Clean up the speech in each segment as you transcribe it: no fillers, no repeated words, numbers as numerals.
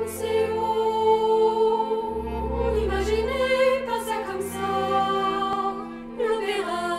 C'est haut, imaginez pas ça comme ça, l'opéra.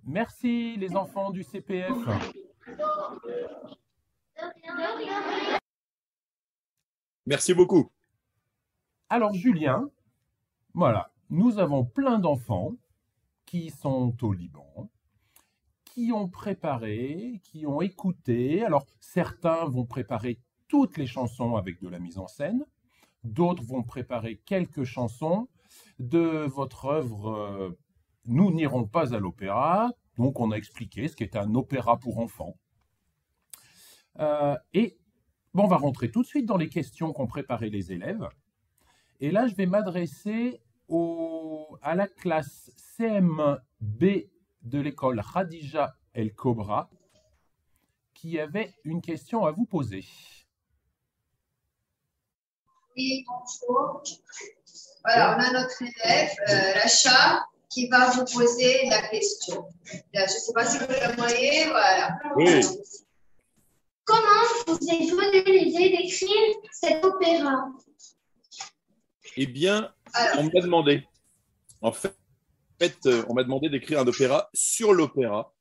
Merci les enfants du CPF. Merci beaucoup. Alors Julien, voilà, nous avons plein d'enfants qui sont au Liban, qui ont préparé, qui ont écouté. Alors certains vont préparer toutes les chansons avec de la mise en scène, d'autres vont préparer quelques chansons de votre œuvre. Nous n'irons pas à l'opéra, donc on a expliqué ce qu'est un opéra pour enfants. Et bon, on va rentrer tout de suite dans les questions qu'ont préparées les élèves. Et là, je vais m'adresser à la classe CM1B de l'école Khadija El Kobra, qui avait une question à vous poser. Oui, bonjour. Voilà, on a notre élève, Racha, qui va vous poser la question. Je ne sais pas si vous la voyez, voilà. Oui. Comment vous est venue l'idée d'écrire cet opéra? Eh bien, Alors, on m'a demandé. En fait, on m'a demandé d'écrire un opéra sur l'opéra.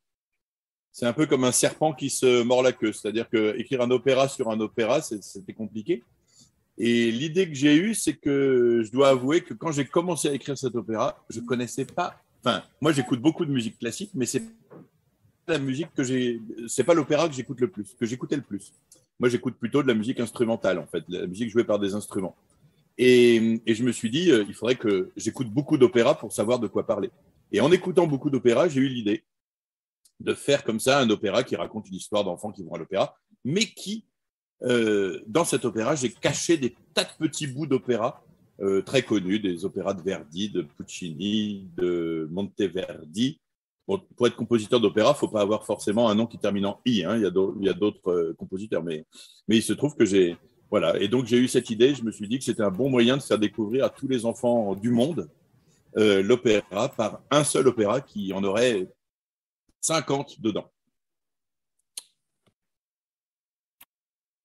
C'est un peu comme un serpent qui se mord la queue. C'est-à-dire qu'écrire un opéra sur un opéra, c'était compliqué. Et l'idée que j'ai eue, c'est que je dois avouer que quand j'ai commencé à écrire cet opéra, je ne connaissais pas. Enfin, moi, j'écoute beaucoup de musique classique, mais c'est la musique c'est pas l'opéra que j'écoute le plus, que j'écoutais le plus. Moi, j'écoute plutôt de la musique instrumentale, en fait, la musique jouée par des instruments. Et je me suis dit, il faudrait que j'écoute beaucoup d'opéra pour savoir de quoi parler. Et en écoutant beaucoup d'opéra, j'ai eu l'idée de faire comme ça un opéra qui raconte une histoire d'enfants qui vont à l'opéra, mais qui, dans cet opéra, j'ai caché des tas de petits bouts d'opéra très connus, des opéras de Verdi, de Puccini, de Monteverdi. Bon, pour être compositeur d'opéra, il ne faut pas avoir forcément un nom qui termine en I. Hein. Il y a d'autres compositeurs, mais il se trouve que j'ai... Voilà. Et donc, j'ai eu cette idée. Je me suis dit que c'était un bon moyen de faire découvrir à tous les enfants du monde l'opéra par un seul opéra qui en aurait 50 dedans.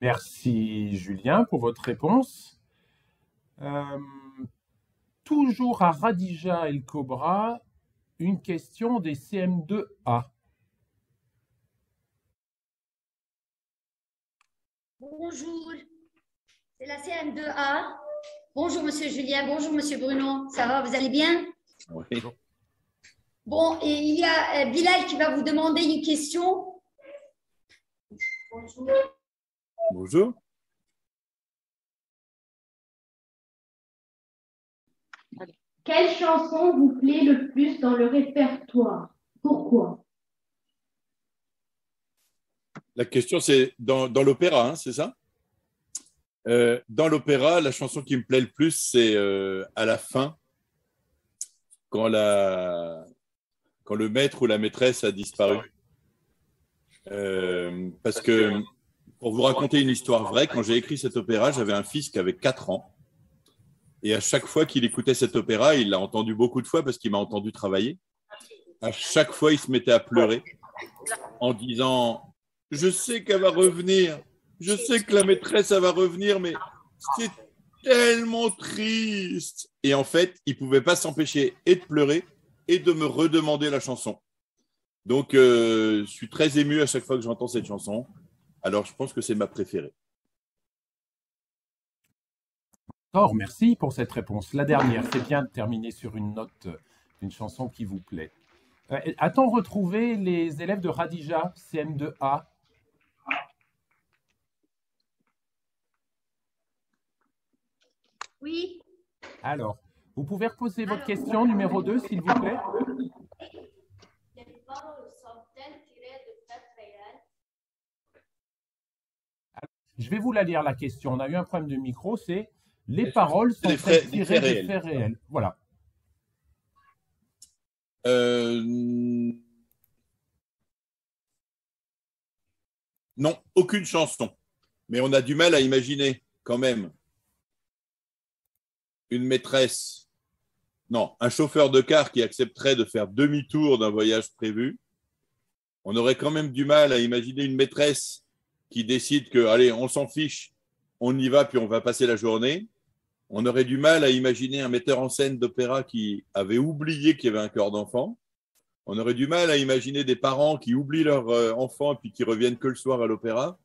Merci Julien pour votre réponse. Toujours à Khadija El Kobra, une question des CM2A. Bonjour, c'est la CM2A. Bonjour Monsieur Julien, bonjour Monsieur Bruno. Ça va, vous allez bien? Oui. Bon, et il y a Bilal qui va vous demander une question. Bonjour. Bonjour. Quelle chanson vous plaît le plus dans le répertoire? Pourquoi? La question, c'est dans l'opéra, hein, c'est ça? Dans l'opéra, la chanson qui me plaît le plus, c'est à la fin, quand le maître ou la maîtresse a disparu. Parce que, pour vous raconter une histoire vraie, quand j'ai écrit cet opéra, j'avais un fils qui avait 4 ans. Et à chaque fois qu'il écoutait cet opéra, il l'a entendu beaucoup de fois parce qu'il m'a entendu travailler. À chaque fois, il se mettait à pleurer en disant « Je sais qu'elle va revenir, je sais que la maîtresse, elle va revenir, mais c'est tellement triste !» Et en fait, il ne pouvait pas s'empêcher et de pleurer et de me redemander la chanson. Donc, je suis très ému à chaque fois que j'entends cette chanson. Alors, je pense que c'est ma préférée. D'accord, merci pour cette réponse. La dernière, c'est bien de terminer sur une note d'une chanson qui vous plaît. A-t-on retrouvé les élèves de Radija, CM2A? Oui. Alors, vous pouvez reposer votre question numéro 2, s'il vous plaît? Les paroles sont-elles tirées de faits réels? Je vais vous la lire, la question. On a eu un problème de micro, c'est les paroles sont tirées des faits réels. Voilà. Non, aucune chanson. Mais on a du mal à imaginer quand même une maîtresse, non, un chauffeur de car qui accepterait de faire demi-tour d'un voyage prévu. On aurait quand même du mal à imaginer une maîtresse qui décide que, allez, on s'en fiche, on y va, puis on va passer la journée. On aurait du mal à imaginer un metteur en scène d'opéra qui avait oublié qu'il y avait un cœur d'enfant. On aurait du mal à imaginer des parents qui oublient leur enfant et puis qui reviennent que le soir à l'opéra.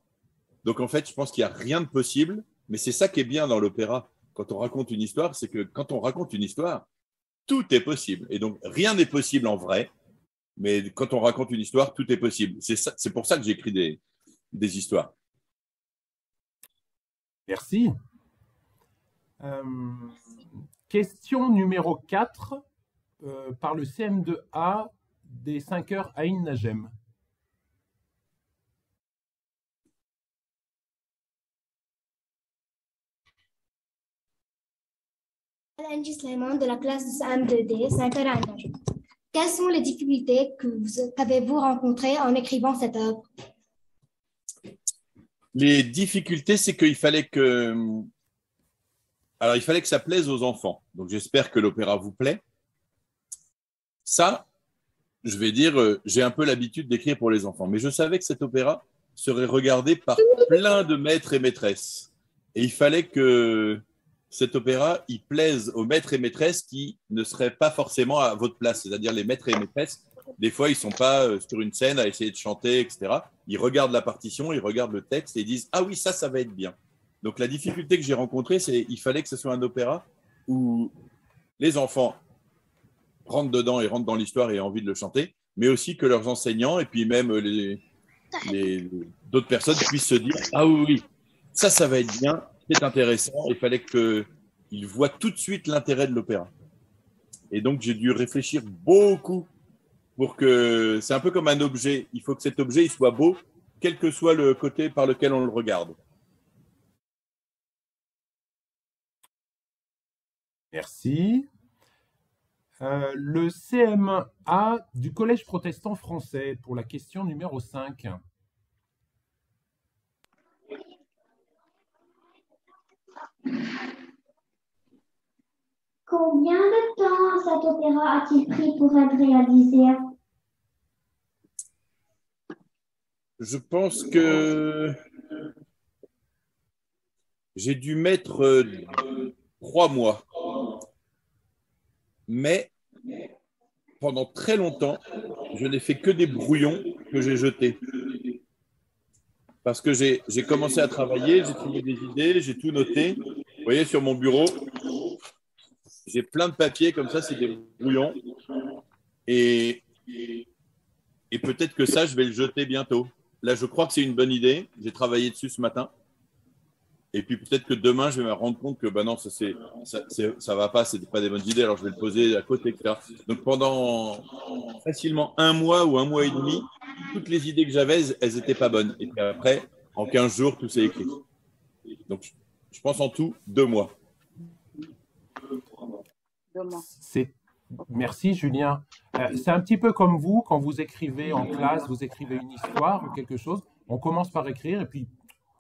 Donc en fait, je pense qu'il n'y a rien de possible, mais c'est ça qui est bien dans l'opéra. Quand on raconte une histoire, c'est que quand on raconte une histoire, tout est possible. Et donc rien n'est possible en vrai, mais quand on raconte une histoire, tout est possible. C'est pour ça que j'écris des histoires. Merci. Question numéro 4 par le CM2A des 5 heures Aïn Najem. Angie Sleiman de la classe de CM2D, 5 heures Aïn Najem. Quelles sont les difficultés qu'avez-vous rencontrées en écrivant cette œuvre? Les difficultés, c'est qu'il fallait que... Alors, il fallait que ça plaise aux enfants. Donc, j'espère que l'opéra vous plaît. Ça, je vais dire, j'ai un peu l'habitude d'écrire pour les enfants. Mais je savais que cet opéra serait regardé par plein de maîtres et maîtresses. Et il fallait que cet opéra, il plaise aux maîtres et maîtresses qui ne seraient pas forcément à votre place. C'est-à-dire les maîtres et maîtresses, des fois, ils ne sont pas sur une scène à essayer de chanter, etc. Ils regardent la partition, ils regardent le texte et ils disent « Ah oui, ça va être bien ». Donc, la difficulté que j'ai rencontrée, c'est qu'il fallait que ce soit un opéra où les enfants rentrent dedans et rentrent dans l'histoire et aient envie de le chanter, mais aussi que leurs enseignants et puis même d'autres personnes puissent se dire « Ah oui, oui, ça va être bien, c'est intéressant ». Il fallait qu'ils voient tout de suite l'intérêt de l'opéra. Et donc, j'ai dû réfléchir beaucoup pour que... C'est un peu comme un objet. Il faut que cet objet il soit beau, quel que soit le côté par lequel on le regarde. Merci. Le CM1A du Collège protestant français pour la question numéro 5. Combien de temps cet opéra a-t-il pris pour être réalisé? Je pense que j'ai dû mettre 3 mois. Mais pendant très longtemps, je n'ai fait que des brouillons que j'ai jetés. Parce que j'ai commencé à travailler, j'ai trouvé des idées, j'ai tout noté. Vous voyez, sur mon bureau, j'ai plein de papiers comme ça, c'est des brouillons. Et peut-être que ça, je vais le jeter bientôt. Là, je crois que c'est une bonne idée. J'ai travaillé dessus ce matin. Et puis peut-être que demain, je vais me rendre compte que non, ça va pas, c'est pas des bonnes idées, alors je vais le poser à côté, etc. Donc pendant facilement 1 mois ou 1 mois et demi, toutes les idées que j'avais, elles étaient pas bonnes. Et puis après, en 15 jours, tout s'est écrit. Donc je pense en tout 2 mois. Merci Julien. C'est un petit peu comme vous, quand vous écrivez en classe, vous écrivez une histoire ou quelque chose, on commence par écrire et puis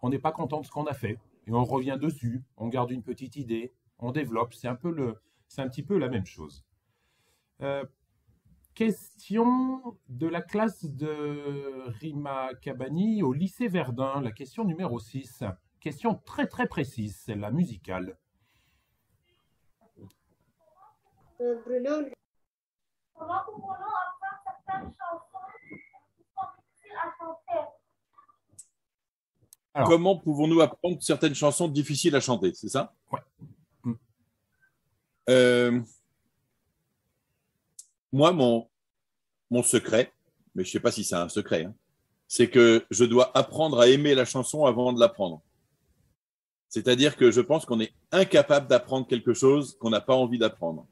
on n'est pas content de ce qu'on a fait. Et on revient dessus, on garde une petite idée, on développe. C'est un petit peu la même chose. Question de la classe de Rima Kabani au lycée Verdun, la question numéro 6. Question très très précise, celle-là, musicale. Bruno. Comment pouvons-nous apprendre certaines chansons Alors. Comment pouvons-nous apprendre certaines chansons difficiles à chanter, c'est ça? Ouais. Moi, mon secret, mais je ne sais pas si c'est un secret, hein, c'est que je dois apprendre à aimer la chanson avant de l'apprendre. C'est-à-dire que je pense qu'on est incapable d'apprendre quelque chose qu'on n'a pas envie d'apprendre.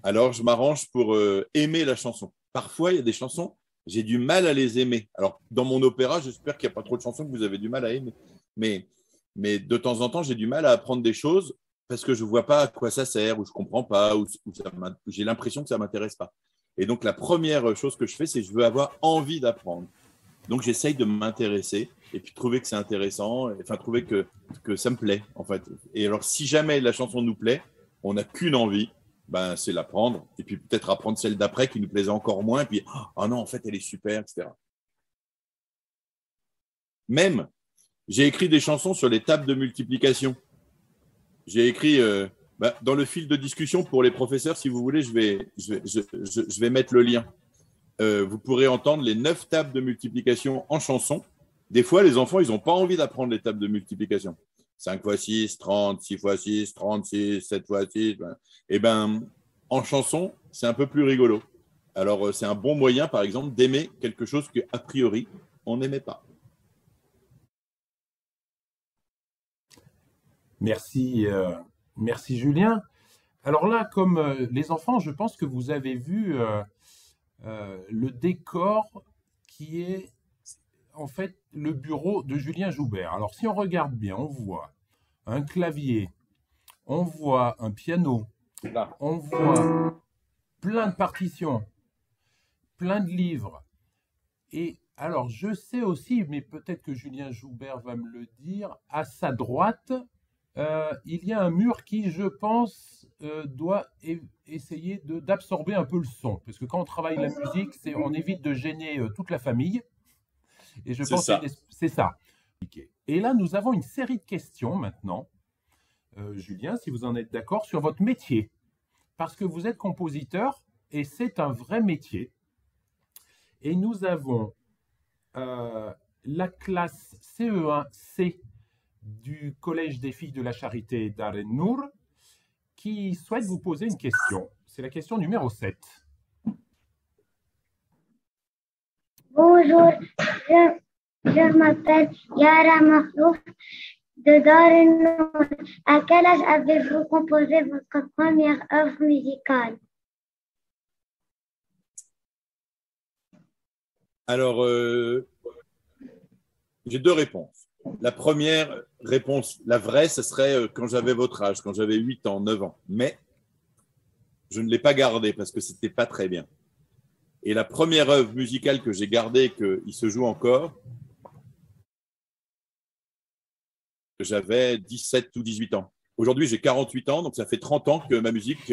Alors, je m'arrange pour aimer la chanson. Parfois, il y a des chansons, j'ai du mal à les aimer. Alors, dans mon opéra, j'espère qu'il n'y a pas trop de chansons que vous avez du mal à aimer. Mais de temps en temps, j'ai du mal à apprendre des choses parce que je ne vois pas à quoi ça sert, ou je ne comprends pas, ou j'ai l'impression que ça ne m'intéresse pas. Et donc, la première chose que je fais, c'est que je veux avoir envie d'apprendre. Donc, j'essaye de m'intéresser et puis trouver que c'est intéressant, enfin, trouver que ça me plaît, en fait. Et alors, si jamais la chanson nous plaît, on n'a qu'une envie, ben, c'est l'apprendre. Et puis, peut-être apprendre celle d'après qui nous plaisait encore moins. Et puis, oh non, en fait, elle est super, etc. Même, j'ai écrit des chansons sur les tables de multiplication. J'ai écrit, dans le fil de discussion pour les professeurs, si vous voulez, je vais mettre le lien. Vous pourrez entendre les 9 tables de multiplication en chanson. Des fois, les enfants, ils n'ont pas envie d'apprendre les tables de multiplication. 5 x 6, 30, 6 x 6, 36, 7 x 6. Eh bien, en chanson, c'est un peu plus rigolo. Alors, c'est un bon moyen, par exemple, d'aimer quelque chose qu'a priori, on n'aimait pas. Merci, merci Julien. Alors là, comme les enfants, je pense que vous avez vu le décor qui est en fait le bureau de Julien Joubert. Alors si on regarde bien, on voit un clavier, on voit un piano, on voit plein de partitions, plein de livres. Et alors je sais aussi, mais peut-être que Julien Joubert va me le dire, à sa droite, il y a un mur qui, je pense, doit essayer d'absorber un peu le son. Parce que quand on travaille la musique, on évite de gêner toute la famille. Et je pense que c'est ça. Et là, nous avons une série de questions maintenant, Julien, si vous en êtes d'accord, sur votre métier. Parce que vous êtes compositeur et c'est un vrai métier. Et nous avons la classe CE1C du Collège des filles de la Charité Dar en-Nour qui souhaite vous poser une question. C'est la question numéro 7. Bonjour, je m'appelle Yara Mahlouf de Dar en-Nour. À quel âge avez-vous composé votre première œuvre musicale? Alors, j'ai 2 réponses. La première réponse, la vraie, ce serait quand j'avais votre âge, quand j'avais 8 ans, 9 ans. Mais je ne l'ai pas gardé parce que ce n'était pas très bien. Et la première œuvre musicale que j'ai gardée, qu'il se joue encore, j'avais 17 ou 18 ans. Aujourd'hui, j'ai 48 ans, donc ça fait 30 ans que ma musique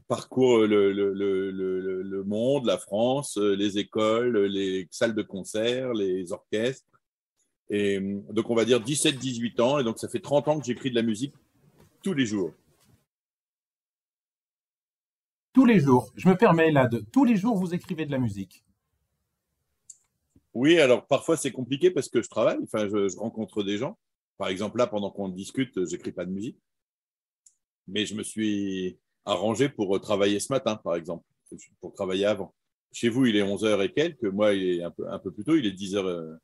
parcourt le monde, la France, les écoles, les salles de concert, les orchestres. Et donc, on va dire 17-18 ans. Et donc, ça fait 30 ans que j'écris de la musique tous les jours. Tous les jours. Je me permets là tous les jours, vous écrivez de la musique. Oui, alors parfois, c'est compliqué parce que je travaille. Enfin, je rencontre des gens. Par exemple, là, pendant qu'on discute, je n'écris pas de musique. Mais je me suis arrangé pour travailler ce matin, par exemple, pour travailler avant. Chez vous, il est 11h et quelques. Moi, il est un peu plus tôt. Il est 10h.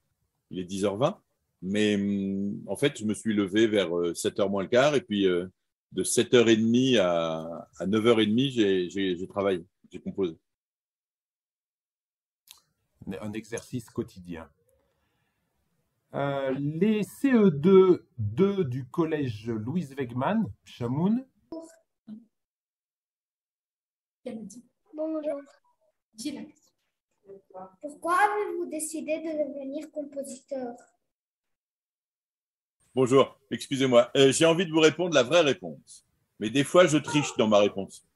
Il est 10h20, mais en fait, je me suis levé vers 7h moins le quart, et puis de 7h30 à 9h30, j'ai travaillé, j'ai composé. Un exercice quotidien. Les CE2 du collège Louise Wegman, Chamoun. Bonjour. Pourquoi avez-vous décidé de devenir compositeur? Bonjour, excusez-moi. J'ai envie de vous répondre la vraie réponse. Mais des fois, je triche dans ma réponse.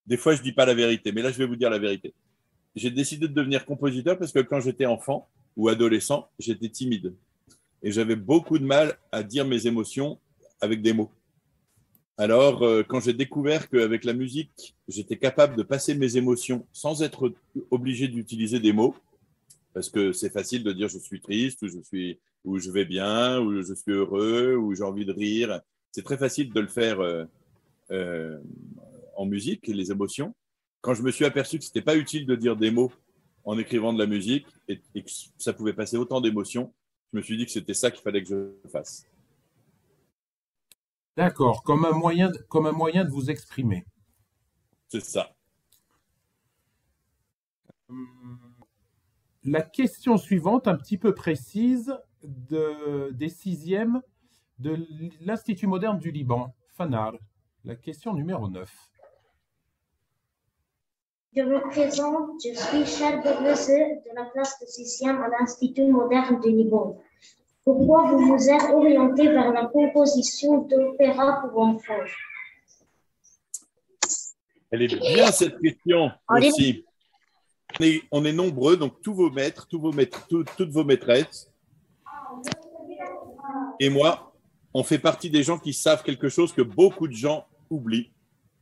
Des fois, je ne dis pas la vérité. Mais là, je vais vous dire la vérité. J'ai décidé de devenir compositeur parce que quand j'étais enfant ou adolescent, j'étais timide. Et j'avais beaucoup de mal à dire mes émotions avec des mots. Alors, quand j'ai découvert qu'avec la musique, j'étais capable de passer mes émotions sans être obligé d'utiliser des mots, Parce que c'est facile de dire je suis triste, ou je vais bien, ou je suis heureux, ou j'ai envie de rire. C'est très facile de le faire en musique, les émotions. Quand je me suis aperçu que ce n'était pas utile de dire des mots en écrivant de la musique et que ça pouvait passer autant d'émotions, je me suis dit que c'était ça qu'il fallait que je fasse. D'accord, comme un moyen de vous exprimer. C'est ça. La question suivante, un petit peu précise, des sixièmes de l'Institut moderne du Liban, Fanar. La question numéro 9. Je me présente, je suis Charles Berlese de la classe de 6e à l'Institut moderne du Liban. Pourquoi vous vous êtes orienté vers la composition d'opéra pour enfants? Elle est bien cette question aussi. On est nombreux, donc tous vos maîtres, toutes vos maîtresses, et moi, on fait partie des gens qui savent quelque chose que beaucoup de gens oublient.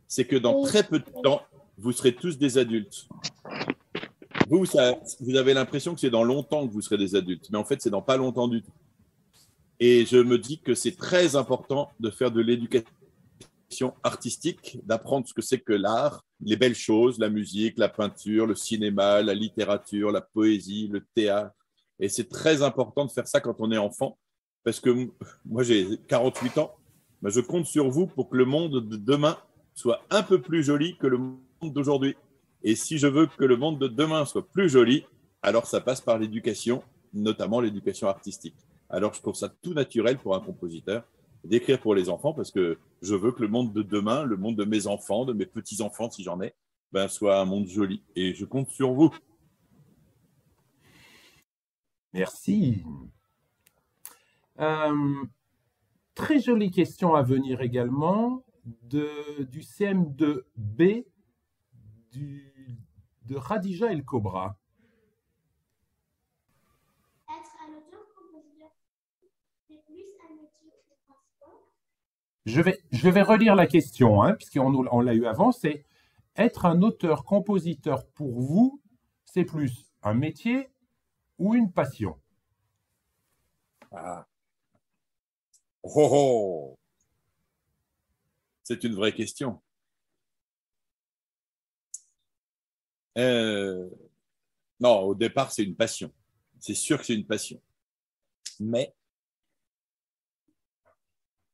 C'est que dans très peu de temps, vous serez tous des adultes. Vous avez l'impression que c'est dans longtemps que vous serez des adultes, mais en fait, c'est dans pas longtemps du tout. Et je me dis que c'est très important de faire de l'éducation artistique, d'apprendre ce que c'est que l'art, les belles choses, la musique, la peinture, le cinéma, la littérature, la poésie, le théâtre. Et c'est très important de faire ça quand on est enfant, parce que moi, j'ai 48 ans, mais je compte sur vous pour que le monde de demain soit un peu plus joli que le monde d'aujourd'hui. Et si je veux que le monde de demain soit plus joli, alors ça passe par l'éducation, notamment l'éducation artistique. Alors je trouve ça tout naturel pour un compositeur d'écrire pour les enfants, parce que je veux que le monde de demain, le monde de mes enfants, de mes petits-enfants si j'en ai, soit un monde joli. Et je compte sur vous. Merci. Très jolie question à venir également du CM2B de Khadija El Kobra. Être un auteur-compositeur, c'est plus un métier de transport. Je vais relire la question, puisqu'on l'a eu avant. C'est être un auteur-compositeur pour vous, c'est plus un métier ou une passion? Ah. Oh, oh. C'est une vraie question. Non, au départ, c'est une passion. C'est sûr que c'est une passion. Mais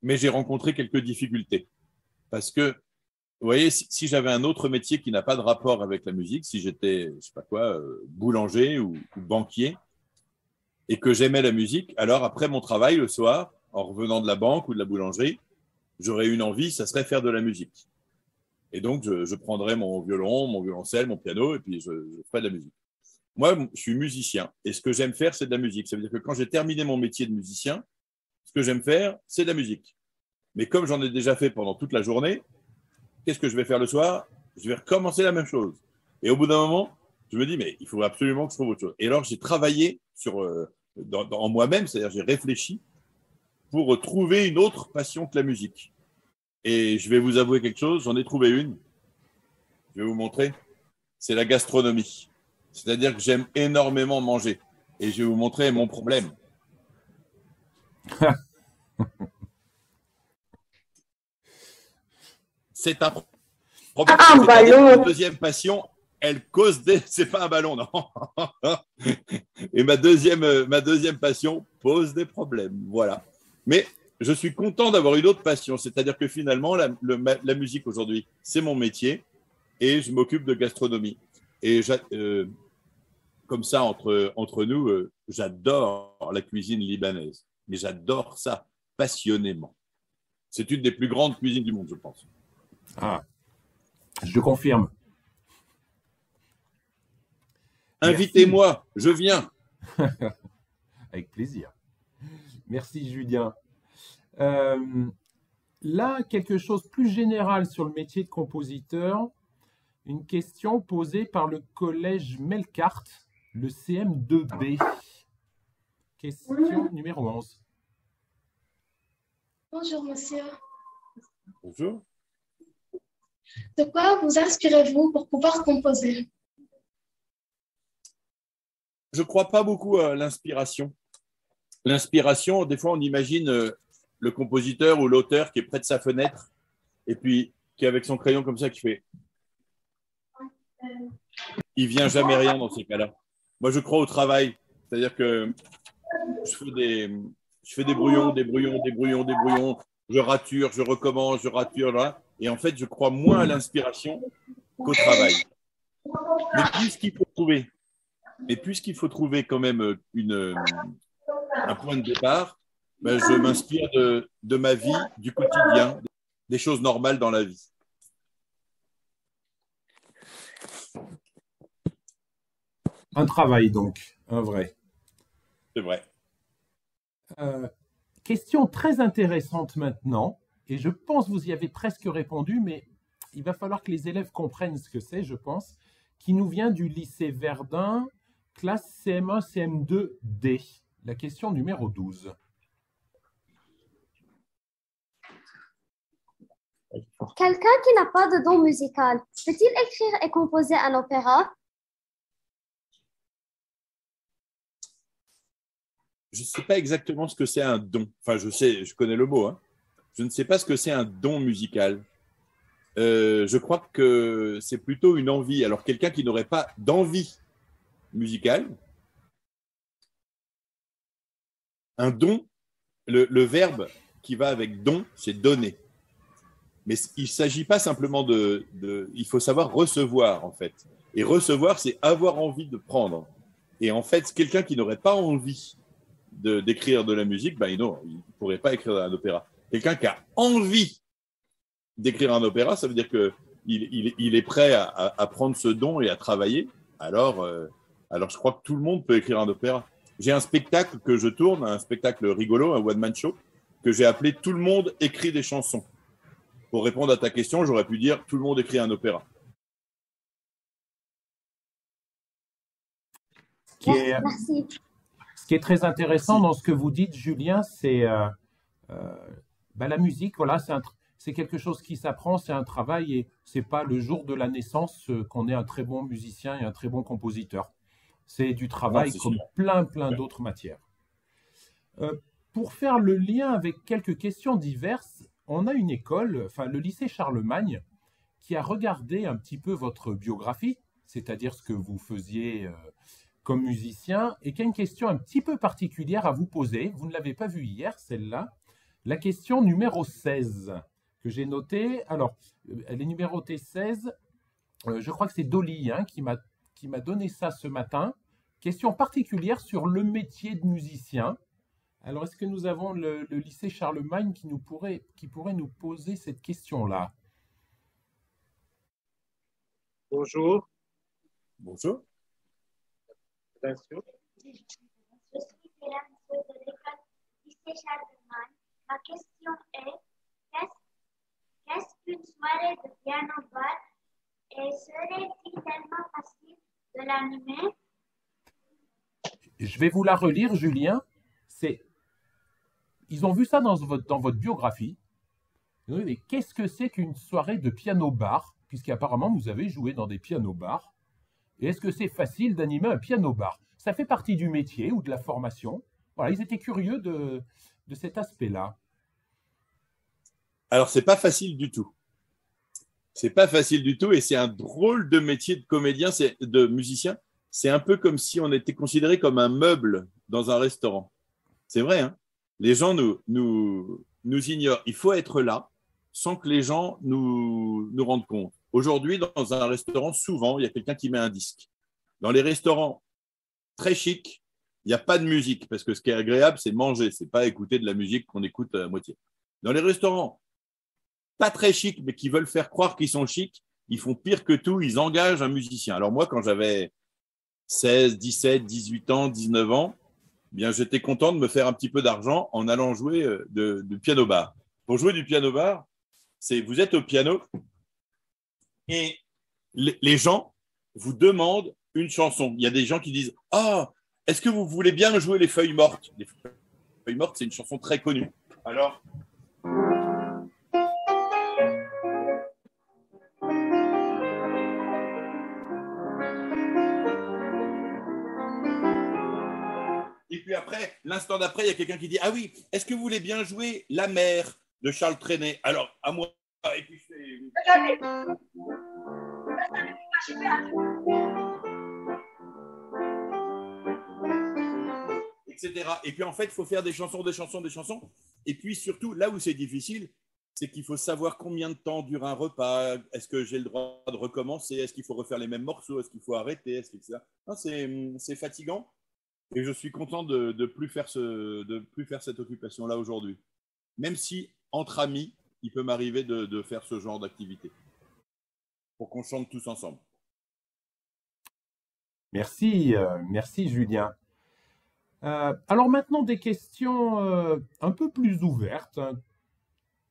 j'ai rencontré quelques difficultés. Parce que, vous voyez, si j'avais un autre métier qui n'a pas de rapport avec la musique, si j'étais, je sais pas quoi, boulanger ou banquier, et que j'aimais la musique, alors après mon travail, le soir, en revenant de la banque ou de la boulangerie, j'aurais une envie, ça serait faire de la musique. Et donc, je prendrais mon violon, mon violoncelle, mon piano, et puis je ferais de la musique. Moi, je suis musicien, et ce que j'aime faire, c'est de la musique. Ça veut dire que quand j'ai terminé mon métier de musicien, ce que j'aime faire, c'est de la musique. Mais comme j'en ai déjà fait pendant toute la journée, qu'est-ce que je vais faire le soir? Je vais recommencer la même chose. Et au bout d'un moment, je me dis, mais il faut absolument que je trouve autre chose. Et alors, j'ai travaillé en moi-même, c'est-à-dire j'ai réfléchi pour trouver une autre passion que la musique. Et je vais vous avouer quelque chose, j'en ai trouvé une. Je vais vous montrer. C'est la gastronomie. C'est-à-dire que j'aime énormément manger. Et je vais vous montrer mon problème. C'est un problème. Un ballon. Ma deuxième passion, elle cause des... C'est pas un ballon, non. Et ma deuxième passion pose des problèmes. Voilà. Mais je suis content d'avoir une autre passion. C'est-à-dire que finalement, la musique aujourd'hui, c'est mon métier et je m'occupe de gastronomie. Et comme ça, entre nous, j'adore la cuisine libanaise. Mais j'adore ça passionnément. C'est une des plus grandes cuisines du monde, je pense. Ah, je confirme. Invitez-moi, je viens. Avec plaisir. Merci, Julien. Là, quelque chose de plus général sur le métier de compositeur. Une question posée par le collège Melkart, le CM2B. Question numéro 11. Bonjour, monsieur. Bonjour. De quoi vous inspirez-vous pour pouvoir composer? je crois pas beaucoup à l'inspiration. L'inspiration, des fois, on imagine le compositeur ou l'auteur qui est près de sa fenêtre et puis qui est avec son crayon comme ça, qui fait. Il vient jamais rien dans ces cas-là. Moi, je crois au travail. C'est-à-dire que je fais des brouillons, des brouillons, des brouillons, des brouillons. Je rature, je recommence, je rature là. Et en fait, je crois moins à l'inspiration qu'au travail. Mais puisqu'il faut trouver quand même un point de départ, ben, je m'inspire de ma vie, du quotidien, des choses normales dans la vie. Un travail donc, un vrai. C'est vrai. Question très intéressante maintenant, et je pense que vous y avez presque répondu, mais il va falloir que les élèves comprennent ce que c'est, je pense, qui nous vient du lycée Verdun, classe CM1, CM2D. La question numéro 12. Quelqu'un qui n'a pas de don musical, peut-il écrire et composer un opéra? Je ne sais pas exactement ce que c'est un don. Enfin, je connais le mot. Hein. Je ne sais pas ce que c'est un don musical. Je crois que c'est plutôt une envie. Alors, quelqu'un qui n'aurait pas d'envie musicale, un don, le verbe qui va avec don, c'est donner. Mais il ne s'agit pas simplement il faut savoir recevoir, en fait. Et recevoir, c'est avoir envie de prendre. Et en fait, quelqu'un qui n'aurait pas envie d'écrire de la musique, ben non, il ne pourrait pas écrire un opéra. Quelqu'un qui a envie d'écrire un opéra, ça veut dire qu'il est prêt à prendre ce don et à travailler. Alors, je crois que tout le monde peut écrire un opéra. J'ai un spectacle que je tourne, un spectacle rigolo, un one-man show, que j'ai appelé « Tout le monde écrit des chansons ». Pour répondre à ta question, j'aurais pu dire « Tout le monde écrit un opéra ». Merci. Ce qui est très intéressant dans ce que vous dites, Julien, c'est la musique. Voilà, c'est quelque chose qui s'apprend, c'est un travail et c'est pas le jour de la naissance qu'on est un très bon musicien et un très bon compositeur. C'est du travail comme plein d'autres matières. Pour faire le lien avec quelques questions diverses, on a une école, enfin le lycée Charlemagne, qui a regardé un petit peu votre biographie, c'est-à-dire ce que vous faisiez comme musicien, et qui a une question un petit peu particulière à vous poser. Vous ne l'avez pas vue hier, celle-là. La question numéro 16, que j'ai notée. Alors, elle est numérotée 16. Je crois que c'est Dolly qui m'a donné ça ce matin. Question particulière sur le métier de musicien. Alors, est-ce que nous avons le lycée Charlemagne qui pourrait nous poser cette question-là? Bonjour. Bonjour. Bien sûr. Je suis Hélène de l'école lycée Charlemagne. Ma question est, qu'est-ce qu'une soirée de piano bar et serait-il tellement facile de l'animer? Je vais vous la relire, Julien. Ils ont vu ça dans votre biographie. Mais qu'est-ce que c'est qu'une soirée de piano-bar? Puisqu'apparemment, vous avez joué dans des piano-bars. Et est-ce que c'est facile d'animer un piano-bar? Ça fait partie du métier ou de la formation. Voilà, ils étaient curieux de cet aspect-là. Alors, c'est pas facile du tout. C'est pas facile du tout et c'est un drôle de métier de comédien, de musicien. C'est un peu comme si on était considéré comme un meuble dans un restaurant. C'est vrai, hein? Les gens nous ignorent. Il faut être là sans que les gens nous rendent compte. Aujourd'hui, dans un restaurant, souvent, il y a quelqu'un qui met un disque. Dans les restaurants très chics, il n'y a pas de musique parce que ce qui est agréable, c'est manger, c'est pas écouter de la musique qu'on écoute à moitié. Dans les restaurants pas très chics, mais qui veulent faire croire qu'ils sont chics, ils font pire que tout, ils engagent un musicien. Alors moi, quand j'avais 16, 17, 18 ans, 19 ans, eh bien, j'étais content de me faire un petit peu d'argent en allant jouer du piano-bar. Pour jouer du piano-bar, vous êtes au piano et les gens vous demandent une chanson. Il y a des gens qui disent « Ah, est-ce que vous voulez bien jouer les feuilles mortes ?» Les feuilles mortes, c'est une chanson très connue. Alors, puis après, l'instant d'après, il y a quelqu'un qui dit, ah oui, est-ce que vous voulez bien jouer La Mer de Charles Trenet? Alors, à moi, et puis je fais... etc. Et puis en fait, il faut faire des chansons. Et puis surtout, là où c'est difficile, c'est qu'il faut savoir combien de temps dure un repas. Est-ce que j'ai le droit de recommencer? Est-ce qu'il faut refaire les mêmes morceaux? Est-ce qu'il faut arrêter? Est-ce que c'est fatigant. Et je suis content de plus faire cette occupation-là aujourd'hui. Même si, entre amis, il peut m'arriver de faire ce genre d'activité. Pour qu'on chante tous ensemble. Merci, merci Julien. Alors maintenant, des questions un peu plus ouvertes,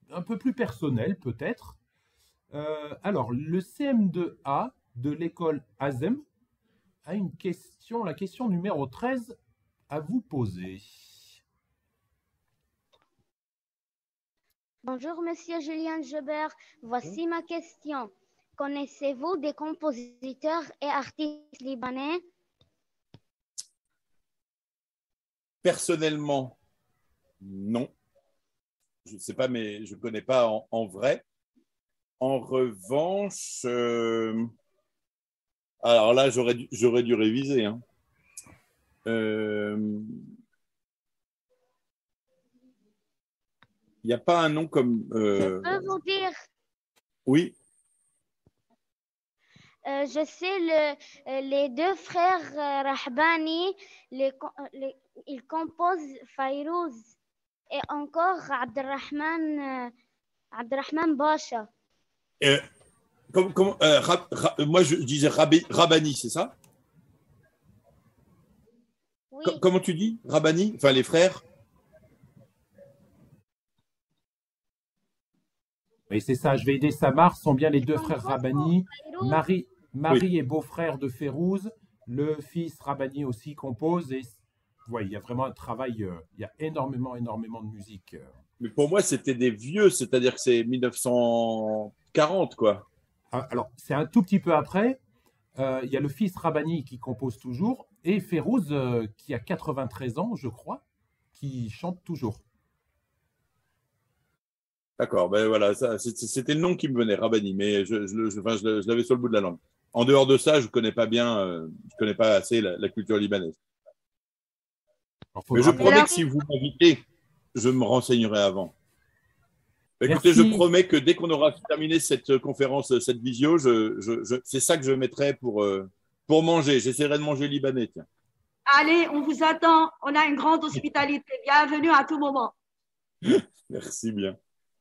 un peu plus personnelles peut-être. Alors, le CM2A de l'école Azem a une question, la question numéro 13 à vous poser. Bonjour, Monsieur Julien Gebert. Voici ma question. Connaissez-vous des compositeurs et artistes libanais? Personnellement, non. Je ne sais pas, mais je ne connais pas en vrai. En revanche, alors là, j'aurais dû réviser. Hein. Il n'y a pas un nom comme... Je peux vous dire. Oui. Je sais les deux frères Rahbani, ils composent Fayrouz et encore Abdelrahman Bacha. Moi, je disais Rabani, c'est ça? Oui. Comment tu dis Rabani? Enfin, les frères? Oui, c'est ça. Je vais aider Samar. Ce sont bien les deux frères Rabani. Marie oui. Est beau-frère de Férouz. Le fils Rabani aussi compose. Et ouais, il y a vraiment un travail. Il y a énormément de musique. Mais pour moi, c'était des vieux. C'est-à-dire que c'est 1940, quoi. Alors, c'est un tout petit peu après. Il y a le fils Rabani qui compose toujours. Et Férouz, qui a 93 ans, je crois, qui chante toujours. D'accord, ben voilà, c'était le nom qui me venait, Rabani, mais je l'avais sur le bout de la langue. En dehors de ça, je connais pas assez la culture libanaise. Mais je promets que si vous m'invitez, je me renseignerai avant. Écoutez, je promets que dès qu'on aura terminé cette conférence, cette visio, c'est ça que je mettrai pour manger. J'essaierai de manger libanais, tiens. Allez, on vous attend. On a une grande hospitalité. Bienvenue à tout moment. Merci bien.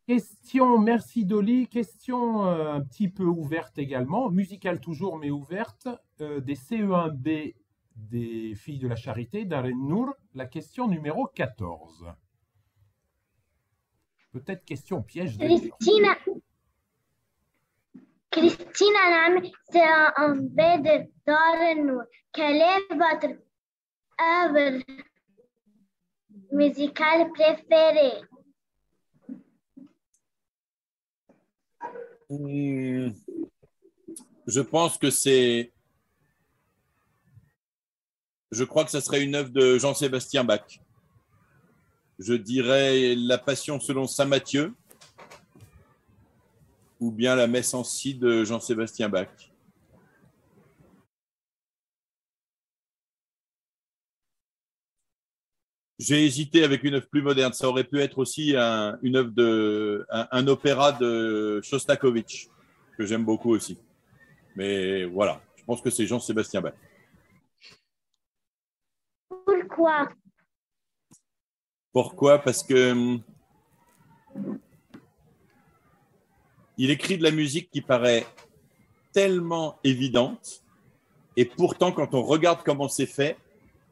Question, merci Dolly. Question un petit peu ouverte également, musicale toujours mais ouverte, des CE1B des filles de la Charité, Darren Nour, la question numéro 14. Peut-être question piège. Christina Nam, c'est un B de Darren Nour. Quelle est votre œuvre musicale préférée? Je pense que je crois que ça serait une œuvre de Jean-Sébastien Bach. Je dirais La Passion selon saint Matthieu ou bien la Messe en si de Jean-Sébastien Bach. J'ai hésité avec une œuvre plus moderne. Ça aurait pu être aussi un opéra de Shostakovich, que j'aime beaucoup aussi. Mais voilà, je pense que c'est Jean-Sébastien Bach. Pourquoi? Pourquoi? Parce que il écrit de la musique qui paraît tellement évidente, et pourtant, quand on regarde comment c'est fait,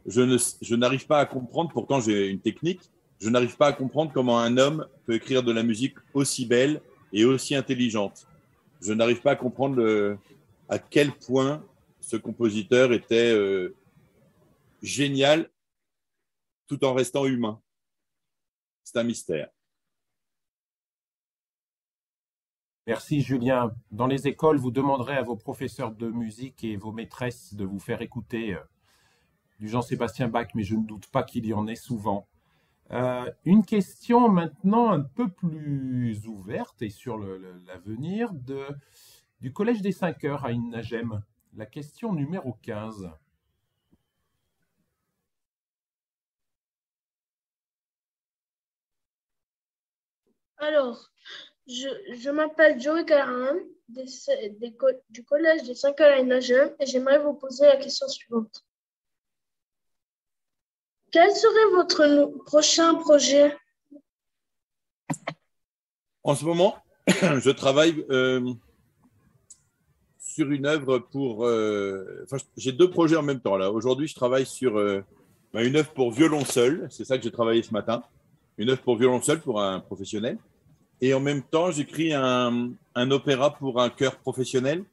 je n'arrive pas à comprendre, pourtant j'ai une technique, je n'arrive pas à comprendre comment un homme peut écrire de la musique aussi belle et aussi intelligente. Je n'arrive pas à comprendre à quel point ce compositeur était génial tout en restant humain. C'est un mystère. Merci Julien. Dans les écoles, vous demanderez à vos professeurs de musique et vos maîtresses de vous faire écouter du Jean-Sébastien Bach, mais je ne doute pas qu'il y en ait souvent. Une question maintenant un peu plus ouverte et sur l'avenir du Collège des 5 heures à Innagem. La question numéro 15. Alors, je m'appelle Joey Callahan du collège des 5 heures à Innagem et j'aimerais vous poser la question suivante. Quel serait votre prochain projet? En ce moment, je travaille sur une œuvre pour… j'ai 2 projets en même temps. Là. Aujourd'hui, je travaille sur une œuvre pour violon seul. C'est ça que j'ai travaillé ce matin. Une œuvre pour violon seul pour un professionnel. Et en même temps, j'écris un opéra pour un chœur professionnel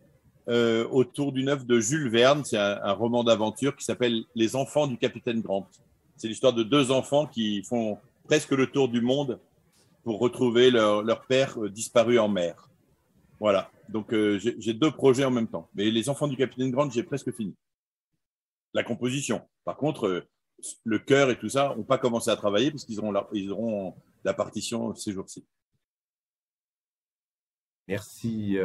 autour d'une œuvre de Jules Verne. C'est un roman d'aventure qui s'appelle « Les enfants du capitaine Grant ». C'est l'histoire de 2 enfants qui font presque le tour du monde pour retrouver leur père disparu en mer. Voilà. Donc, j'ai 2 projets en même temps. Mais les enfants du capitaine Grant, j'ai presque fini. La composition. Par contre, le chœur et tout ça n'ont pas commencé à travailler parce qu'ils auront la partition ces jours-ci. Merci,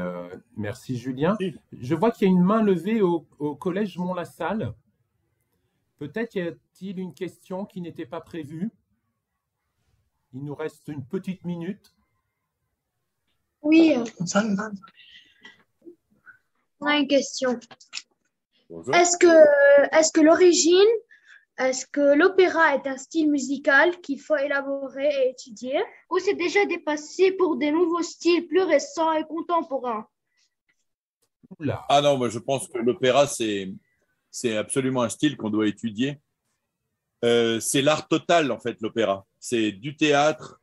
merci Julien. Je vois qu'il y a une main levée au collège Mont-la-Salle. Peut-être y a-t-il une question qui n'était pas prévue. Il nous reste une petite minute. Oui, on a une question. Bonjour. Est-ce que l'opéra est un style musical qu'il faut élaborer et étudier, ou c'est déjà dépassé pour des nouveaux styles plus récents et contemporains? Oula. Ah non, moi je pense que l'opéra, c'est absolument un style qu'on doit étudier. C'est l'art total, en fait, l'opéra. C'est du théâtre,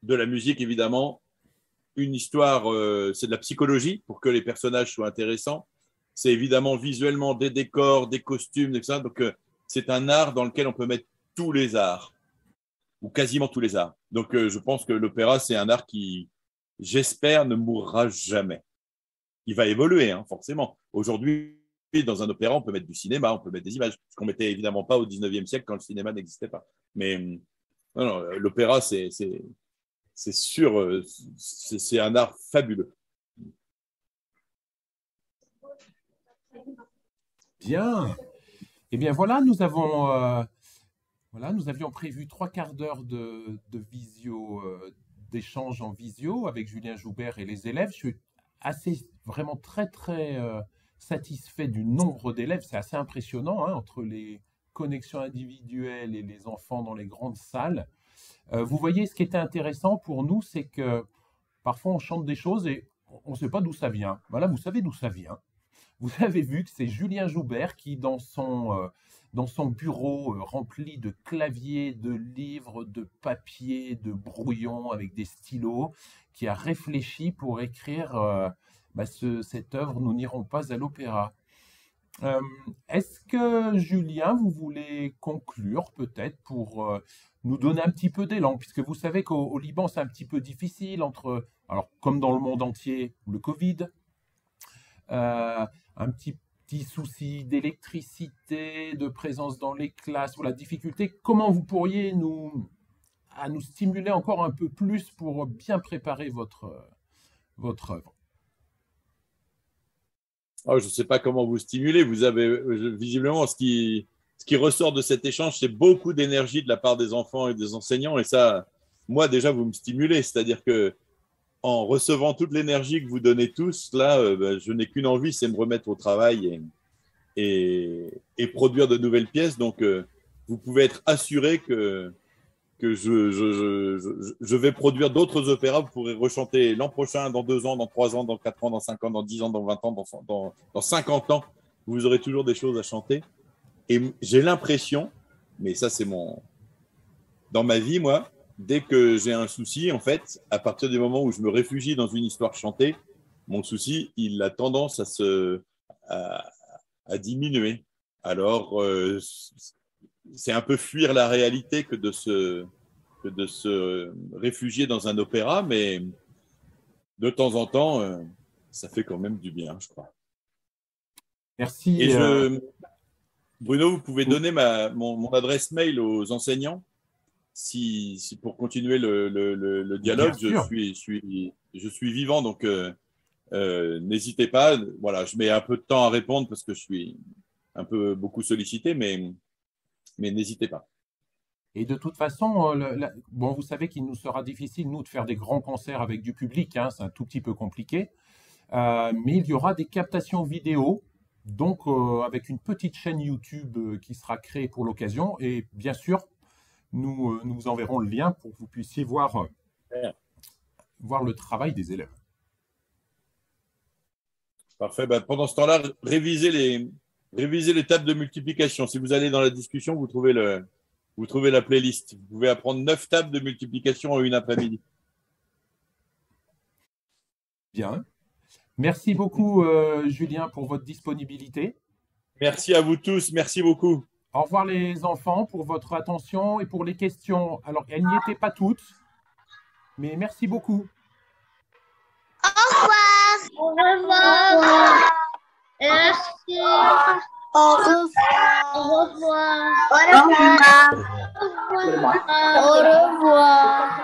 de la musique, évidemment, une histoire, c'est de la psychologie pour que les personnages soient intéressants. C'est évidemment visuellement des décors, des costumes, etc. Donc, c'est un art dans lequel on peut mettre tous les arts, ou quasiment tous les arts. Donc, je pense que l'opéra, c'est un art qui, j'espère, ne mourra jamais. Il va évoluer, hein, forcément. Aujourd'hui, dans un opéra, on peut mettre du cinéma, on peut mettre des images, ce qu'on ne mettait évidemment pas au 19e siècle quand le cinéma n'existait pas. Mais non, l'opéra, c'est sûr, c'est un art fabuleux. Bien. Eh bien voilà, nous avions prévu 3/4 d'heure de visio, d'échange en visio avec Julien Joubert et les élèves. Je suis vraiment très satisfait du nombre d'élèves. C'est assez impressionnant, hein, entre les connexions individuelles et les enfants dans les grandes salles. Vous voyez, ce qui était intéressant pour nous, c'est que parfois on chante des choses et on ne sait pas d'où ça vient. Voilà, vous savez d'où ça vient. Vous avez vu que c'est Julien Joubert qui, dans son bureau rempli de claviers, de livres, de papiers, de brouillons avec des stylos, qui a réfléchi pour écrire cette œuvre « Nous n'irons pas à l'opéra ». Est-ce que, Julien, vous voulez conclure peut-être pour nous donner un petit peu d'élan, puisque vous savez qu'au Liban, c'est un petit peu difficile alors comme dans le monde entier, le Covid, un petit souci d'électricité, de présence dans les classes, ou la difficulté. Comment vous pourriez nous stimuler encore un peu plus pour bien préparer votre œuvre? Oh, je ne sais pas comment vous stimuler. Vous avez visiblement ce qui ressort de cet échange, c'est beaucoup d'énergie de la part des enfants et des enseignants. Et ça, moi déjà, vous me stimulez. C'est-à-dire que en recevant toute l'énergie que vous donnez tous, là, je n'ai qu'une envie, c'est me remettre au travail et produire de nouvelles pièces. Donc, vous pouvez être assuré que je vais produire d'autres opéras. Vous pourrez rechanter l'an prochain, dans 2 ans, dans 3 ans, dans 4 ans, dans 5 ans, dans 10 ans, dans 20 ans, dans 50 ans. Vous aurez toujours des choses à chanter. Et j'ai l'impression, mais ça c'est dans ma vie, moi, dès que j'ai un souci, en fait, à partir du moment où je me réfugie dans une histoire chantée, mon souci, il a tendance à diminuer. Alors, c'est un peu fuir la réalité que de se réfugier dans un opéra, mais de temps en temps, ça fait quand même du bien, je crois. Merci. Et Bruno, vous pouvez donner mon adresse mail aux enseignants si pour continuer le dialogue. Je suis vivant, donc n'hésitez pas. Voilà, je mets un peu de temps à répondre parce que je suis beaucoup sollicité, mais n'hésitez pas. Et de toute façon, bon, vous savez qu'il nous sera difficile, nous, de faire des grands concerts avec du public, hein, c'est un tout petit peu compliqué, mais il y aura des captations vidéo, donc avec une petite chaîne YouTube qui sera créée pour l'occasion, et bien sûr, nous vous enverrons le lien pour que vous puissiez voir le travail des élèves. Parfait. Ben, pendant ce temps-là, révisez les tables de multiplication. Si vous allez dans la discussion, vous trouvez la playlist. Vous pouvez apprendre 9 tables de multiplication en une après-midi. Bien. Merci beaucoup, Julien, pour votre disponibilité. Merci à vous tous. Merci beaucoup. Au revoir les enfants pour votre attention et pour les questions. Alors, elles n'y étaient pas toutes, mais merci beaucoup. Au revoir. Au revoir. Merci. Au revoir. Au revoir. Au revoir. Au revoir. Au revoir.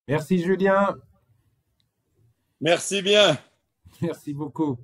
Merci Julien. Merci bien. Merci beaucoup.